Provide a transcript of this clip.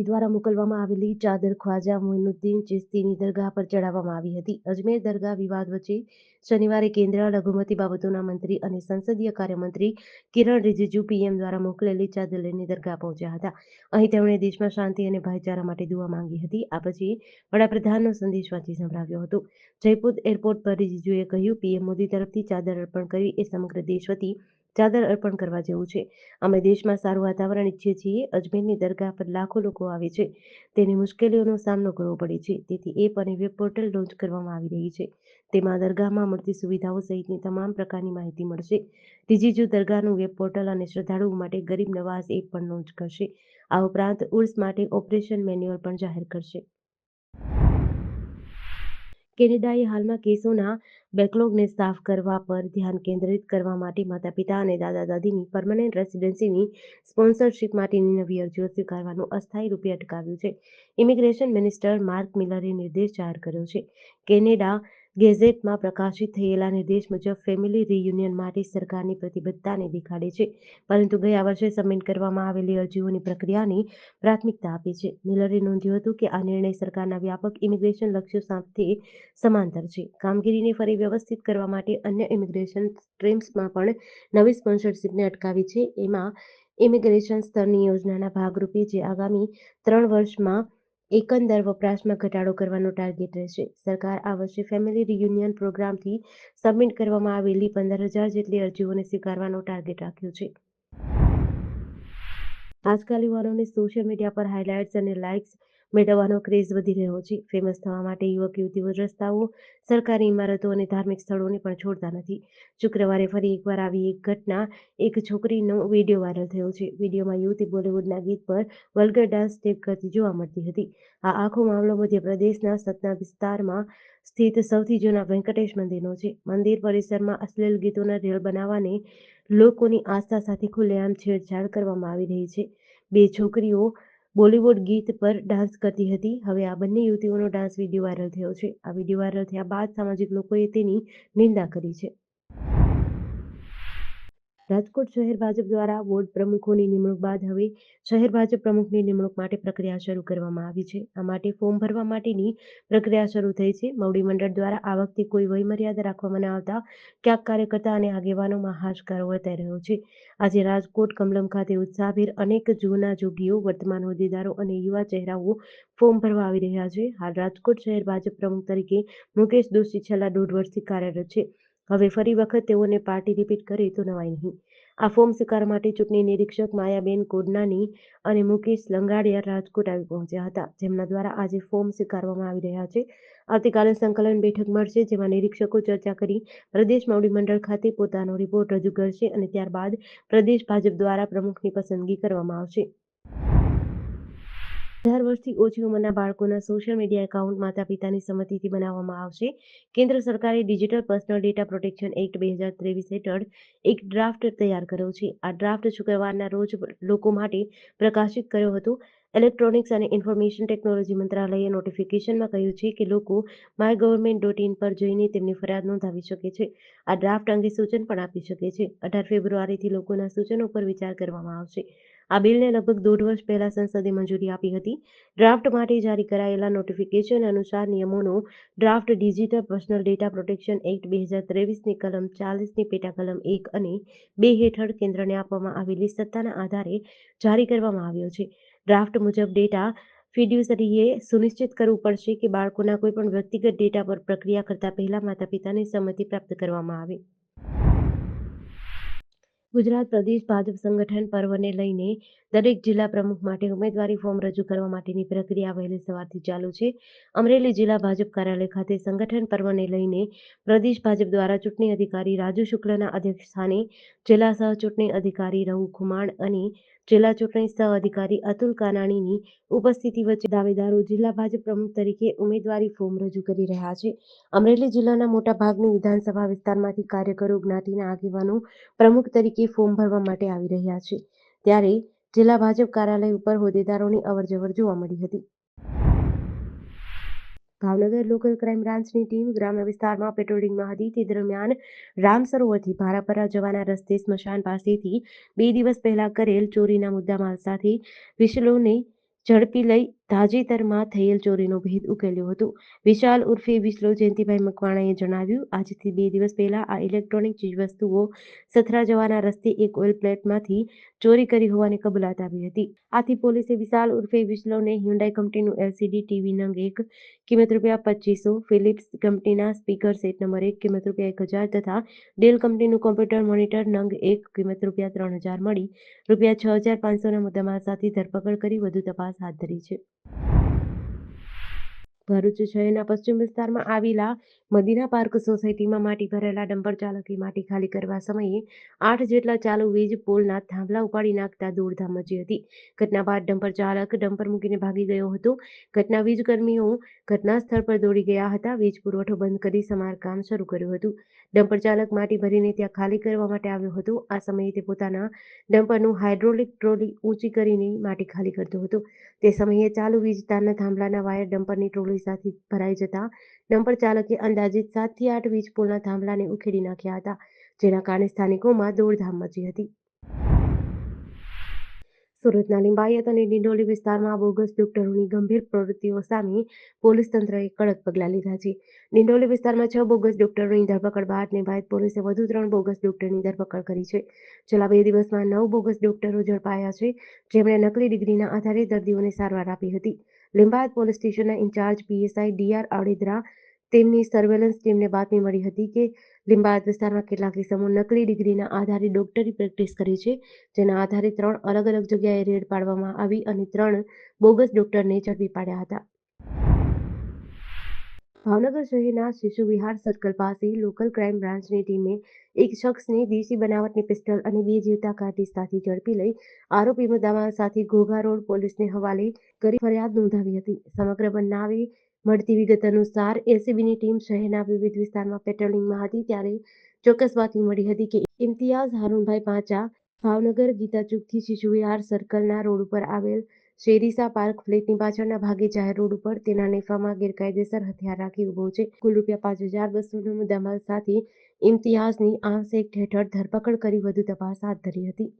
દ્વારા મોકલવામાં આવેલી ચાદર ખ્વાજા મોઇનુદ્દીન ચિશ્તીની દરગાહ પર ચડાવવામાં આવી હતી. અજમેર દરગાહ વિવાદ વચ્ચે શનિવારે કેન્દ્રીય લઘુમતી બાબતોના મંત્રી અને સંસદીય કાર્યમંત્રી કિરણ રિજિજુ પીએમ દ્વારા મોકલેલી ચાદર લઈને દરગાહ પહોંચ્યા હતા. અહીં તેમણે દેશમાં શાંતિ અને ભાઈચારા માટે દુઆ માંગી હતી. આ પછી વડાપ્રધાનનો સંદેશ વાંચી સંભળાવ્યો હતો. જયપુર એરપોર્ટ પર રિજિજુએ કહ્યું, પીએમ મોદી તરફથી ચાદર અર્પણ કરવી એ સમગ્ર દેશ વતી ચાદર અર્પણ કરવા જેવું છે. અમે દેશમાં સારું વાતાવરણ ઈચ્છીએ છીએ. અજમેરની દરગાહ પર લાખો લોકો આવે છે. તેની મુશ્કેલીઓનો સામનો કરવો પડે છે. તેથી એપ અને વેબ પોર્ટલ લોન્ચ કરવામાં આવી રહી છે. તેમાં દરગાહમાં મળતી સુવિધાઓ સહિતની તમામ પ્રકારની માહિતી મળશે. રિજિજુ દરગાહનું વેબ પોર્ટલ અને શ્રદ્ધાળુઓ માટે ગરીબ નવાઝ એપ પણ લોન્ચ કરશે. આ ઉપરાંત ઉર્સ માટે ઓપરેશન મેન્યુઅલ પણ જાહેર કરશે. કેનેડાએ હાલમાં કેસોના બેકલોગને સાફ કરવા પર ધ્યાન કેન્દ્રિત કરવા માટે માતા-પિતા અને દાદા-દાદીની પરમનન્ટ રેસિડેન્સીની સ્પોન્સરશિપ માટેની નવી અરજીઓ સ્વીકારવાનું અસ્થાયી રૂપે અટકાવ્યું છે. ઇમિગ્રેશન મિનિસ્ટર માર્ક મિલરે નિર્દેશ જાહેર કર્યો છે. કેનેડા ગેઝેટમાં પ્રકાશિત થયેલા નિર્દેશ મુજબ ફેમિલી રિયુનિયન માટે સરકારની પ્રતિબદ્ધતાને દેખાડે છે, પરંતુ ગયા વર્ષે સબમિટ કરવામાં આવેલી અરજીઓની પ્રક્રિયાને પ્રાથમિકતા આપે છે. મિલરે નોંધ્યું હતું કે આ નિર્ણય સરકારના વ્યાપક ઇમિગ્રેશન લક્ષ્યો સાથે સમાંતર છે. કામગીરીને ફરી વ્યવસ્થિત કરવા માટે અન્ય ઇમિગ્રેશન સ્ટ્રીમ્સમાં પણ નવી સ્પોન્સરશિપને અટકાવી છે. એમાં ઇમિગ્રેશન સ્તરની યોજનાના ભાગરૂપે જે આગામી 3 વર્ષમાં એકંદર વપરાશમાં ઘટાડો કરવાનો ટાર્ગેટ રહેશે. સરકાર આ વર્ષે ફેમિલી રિયુનિયન પ્રોગ્રામથી સબમિટ કરવામાં આવેલી 15,000 જેટલી અરજીઓને સ્વીકારવાનો ટાર્ગેટ રાખ્યો છે. આજકાલ યુવાનોને સોશિયલ મીડિયા પર હાઇલાઇટ્સ અને લાઇક્સ મેળવવાનો ક્રેઝ વધી રહ્યો છે. ફેમસ થવા માટે યુવક-યુવતીઓ રસ્તાઓ, સરકારી ઇમારતો અને ધાર્મિક સ્થળોને પણ છોડતા નથી. શુક્રવારે ફરી એકવાર આવી એક ઘટના એક છોકરીનો વિડીયો વાયરલ થયો છે. વિડીયોમાં યુવતી બોલિવૂડના ગીત પર વલ્ગર ડાન્સ સ્ટેપ કરતી જોવા મળતી હતી. આ આખો મામલો મધ્યપ્રદેશના સતના વિસ્તારમાં સ્થિત સૌથી જૂના વેંકટેશ મંદિરનો છે. મંદિર પરિસરમાં અશ્લીલ ગીતોના રીલ બનાવવાને લોકોની આસ્થા સાથે ખુલ્લેઆમ છેડછાડ કરવામાં આવી રહી છે. બે છોકરીઓ બોલિવૂડ ગીત પર ડાન્સ કરતી હતી. હવે આ બંને યુવતીઓનો ડાન્સ વિડીયો વાયરલ થયો છે. આ વિડીયો વાયરલ થયા બાદ સામાજિક લોકોએ તેની નિંદા કરી છે. રાજકોટ શહેર ભાજપ દ્વારા વોર્ડ પ્રમુખોની નિમણૂક બાદ હવે શહેર ભાજપ પ્રમુખની નિમણૂક માટે પ્રક્રિયા શરૂ કરવામાં આવી છે. આ માટે ફોર્મ ભરવા માટેની પ્રક્રિયા શરૂ થઈ છે. મવડી મંડળ દ્વારા આ વખતે કોઈ વયમર્યાદા રાખવામાં ન આવતા ક્યાંક કાર્યકર્તા અને આગેવાનોમાં હાશકારો વર્તાઈ રહ્યો છે. આજે રાજકોટ કમલમ ખાતે ઉત્સાહભેર અનેક જૂના જોગીઓ, વર્તમાન હોદ્દેદારો અને યુવા ચહેરાઓ ફોર્મ ભરવા આવી રહ્યા છે. હાલ રાજકોટ શહેર ભાજપ પ્રમુખ તરીકે મુકેશ દોશી છેલ્લા 1.5 વર્ષથી કાર્યરત છે. હવે ફરી વખત તેઓને પાર્ટી રિપીટ કરે તો નવાઈ નહીં. આ ફોર્મ સ્વીકારવા માટે ચૂંટણી નિરીક્ષક માયાબેન કોડનાની અને મુકેશ લંગાડિયા રાજકોટ આવી પહોંચ્યા હતા, જેમના દ્વારા આજે ફોર્મ સ્વીકારવામાં આવી રહ્યા છે. આવતીકાલે સંકલન બેઠક મળશે, જેમાં નિરીક્ષકો ચર્ચા કરી પ્રદેશ મવડી મંડળ ખાતે પોતાનો રિપોર્ટ રજૂ કરશે અને ત્યારબાદ પ્રદેશ ભાજપ દ્વારા પ્રમુખની પસંદગી કરવામાં આવશે. 18 વર્ષથી ઓછી ઉંમરના બાળકોના સોશિયલ મીડિયા એકાઉન્ટ માતા-પિતાની સંમતિથી બનાવવામાં આવશે. કેન્દ્ર સરકારે digital personal data protection act 2023 હેઠળ એક ડ્રાફ્ટ તૈયાર કર્યો છે. આ ડ્રાફ્ટ શુક્રવારના રોજ લોકો માટે પ્રકાશિત કર્યો હતો. ઇલેક્ટ્રોનિક્સ અને ઇન્ફોર્મેશન ટેકનોલોજી મંત્રાલયે નોટિફિકેશનમાં કહ્યું છે કે લોકો MyGovernment.in પર જઈને તેમની ફરિયાદ નોંધાવી શકે છે. આ ડ્રાફ્ટ અંગે સૂચન પણ આપી શકે છે. 18 ફેબ્રુઆરીથી લોકોના સૂચનો પર વિચાર કરવામાં આવશે. આ બિલને લગભગ 1.5 વર્ષ પહેલા સંસદે મંજૂરી આપી હતી. ડ્રાફ્ટ માટે જારી કરાયેલા નોટિફિકેશન અનુસાર નિયમોનો draft digital personal data protection act 2023ની કલમ 40ની પેટા કલમ 1 અને 2 હેઠળ કેન્દ્રને આપવામાં આવેલી સત્તાના આધારે જારી કરવામાં આવ્યો છે. ડ્રાફ્ટ મુજબ ડેટા ફિડ્યુસરીએ સુનિશ્ચિત કરવું પડશે કે બાળકોના કોઈપણ વ્યક્તિગત ડેટા પર પ્રક્રિયા કરતા પહેલા માતા-પિતાની સંમતિ પ્રાપ્ત કરવામાં આવે. ગુજરાત પ્રદેશ ભાજપ સંગઠન પર્વને લઈને દરેક જિલ્લા પ્રમુખ માટે ઉમેદવારી ફોર્મ રજૂ કરવા માટેની પ્રક્રિયા વહેલી સવારથી ચાલુ છે. અમરેલી જિલ્લા ભાજપ કાર્યાલય ખાતે સંગઠન પર્વને લઈને પ્રદેશ ભાજપ દ્વારા ચૂંટણી અધિકારી રાજુ શુક્લના અધ્યક્ષસ્થાને જિલ્લા સહ ચૂંટણી અધિકારી રહુ ખુમાણ અને જિલ્લા ચૂંટણી સહ અધિકારી અતુલ કાનાણીની ઉપસ્થિતિ વચ્ચે દાવેદારો જિલ્લા ભાજપ પ્રમુખ તરીકે ઉમેદવારી ફોર્મ રજૂ કરી રહ્યા છે. અમરેલી જિલ્લાના મોટા ભાગની વિધાનસભા વિસ્તારમાંથી કાર્યકરો, જ્ઞાતિના આગેવાનો પ્રમુખ તરીકે ફોર્મ ભરવા માટે આવી રહ્યા છે. ત્યારે જિલ્લા ભાજપ કાર્યાલય ઉપર હોદ્દેદારોની અવરજવર જોવા મળી હતી. ભાવનગર લોકલ ક્રાઇમ બ્રાન્ચની ટીમ ગ્રામ્ય વિસ્તારમાં પેટ્રોલિંગમાં હતી. તે દરમિયાન રામસરોવરથી ભારાપરા જવાના રસ્તે સ્મશાન પાસેથી 2 દિવસ પહેલા કરેલ ચોરીના મુદ્દામાલ સાથે વિશલોને ઝડપી લઈ તાજેતરમાં થયેલ ચોરીનો ભેદ ઉકેલ્યો હતો. વિશાલ ઉર્ફે વિસલો જયંતિભાઈ મકવાણાએ જણાવ્યું, આજથી 2 દિવસ પહેલા આ ઇલેક્ટ્રોનિક ચીજવસ્તુઓ સથરા જવાના રસ્તે એક ઓઇલ પ્લેન્ટમાંથી ચોરી કરી હોવાની કબૂલાત આવી હતી. આથી પોલીસે વિશાલ ઉર્ફે વિસલોને હ્યુન્ડાઈ કંપનીનું એલસીડી ટીવી નંગ 1 કિંમત ₹2500, ફિલિપ્સ કંપનીના સ્પીકર સેટ નંબર 1 કિંમત ₹1000 તથા ડેલ કંપનીનું કોમ્પ્યુટર મોનિટર નંગ 1 કિંમત ₹3000 મળી ₹6500ના મુદ્દામાલ સાથે ધરપકડ કરી વધુ તપાસ હાથ ધરી છે. ભરૂચ શહેરના પશ્ચિમ વિસ્તારમાં આવેલા મદીના પાર્ક સોસાયટીમાં માટી ભરેલા ડમ્પર ચાલકે માટી ખાલી કરવા સમયે 8 જેટલા ચાલુ વીજ પોલના થાંભલા ઉપાડી નાખતા દોડધામ મચી હતી. ઘટના બાદ ડમ્પર ચાલક ડમ્પર મૂકીને ભાગી ગયો હતો. ઘટના વીજકર્મીઓ ઘટના સ્થળ પર દોડી ગયા હતા. વીજ પુરવઠો બંધ કરી સમારકામ શરૂ કર્યું હતું. ડમ્પર ચાલક માટી ભરીને ત્યાં ખાલી કરવા માટે આવ્યો હતો. આ સમયે તે પોતાના ડમ્પરનું હાઇડ્રોલિક ટ્રોલી ઊંચી કરીને માટી ખાલી કરતો હતો. તે સમયે ચાલુ વીજ તારના થાંભલાના વાયર ડમ્પરની ટ્રોલી સાથે ભરાઈ જતા ડમ્પર ચાલકે અંદાજિત 7 થી 8 વીજ પોલના થાંભલાને ઉખેડી નાખ્યા હતા, જેના કારણે સ્થાનિકોમાં દોડધામ મચી હતી. સુરતના લિંબાયત અને ડિંડોલી વિસ્તારમાં બોગસ ડોક્ટરોની ગંભીર પ્રવૃત્તિઓ સામે પોલીસ તંત્રએ કડક પગલાં લીધા છે. ડિંડોલી વિસ્તારમાં 6 બોગસ ડોક્ટરોની ધરપકડ બાદ લિંબાયત પોલીસે વધુ 3 બોગસ ડોક્ટરની ધરપકડ કરી છે. છેલ્લા 2 દિવસમાં 9 બોગસ ડોક્ટરો ઝડપાયા છે, જેમણે નકલી ડિગ્રીના આધારે દર્દીઓને સારવાર આપી હતી. લિંબાયત પોલીસ સ્ટેશનના ઇન્ચાર્જ પીએસઆઈ ડીઆર આડેદરા તેમની સર્વેલન્સ ટીમને બાતમી મળી હતી કે લિંબાયત વિસ્તારમાં કેટલાક ઇસમો નકલી ડિગ્રીના આધારે ડોક્ટરી પ્રેક્ટિસ કરે છે, જેના આધારે 3 અલગ-અલગ જગ્યાએ રેડ પાડવામાં આવી અને 3 બોગસ ડોક્ટરને ઝડપી પાડ્યા હતા. ભાવનગર શહેરના શિશુ વિહાર સર્કલ પાસે લોકલ ક્રાઇમ બ્રાન્ચની ટીમે એક શખ્સને દેશી બનાવટની પિસ્તોલ અને 2 જીવતા કારતૂસ સાથે ઝડપી લઈ આરોપી મુદ્દામાલ સાથે ઘોઘા રોડ પોલીસને હવાલે કરી ફરિયાદ નોંધાવી હતી. સમગ્ર બનાવે મળતી વિગત અનુસાર એસીબીની ટીમ શહેરના વિવિધ વિસ્તારમાં પેટ્રોલિંગમાં હતી, ત્યારે ચોક્કસ બાતમી મળી હતી કે ઇમ્તિયાઝ હારૂનભાઈ પાંચા ભાવનગર ગીતા ચોકથી શિશુ વિહાર સર્કલના રોડ ઉપર આવેલ શેરીસા પાર્ક ફ્લેટની પાછળના ભાગે જાહેર રોડ ઉપર તેના નેફામાં ગેરકાયદેસર હથિયાર રાખી ઉભો છે. કુલ ₹5200નો મુદ્દામાલ સાથે ઇમ્તિયાઝની આર્મ્સ એક્ટ હેઠળ ધરપકડ કરી વધુ તપાસ હાથ ધરી હતી.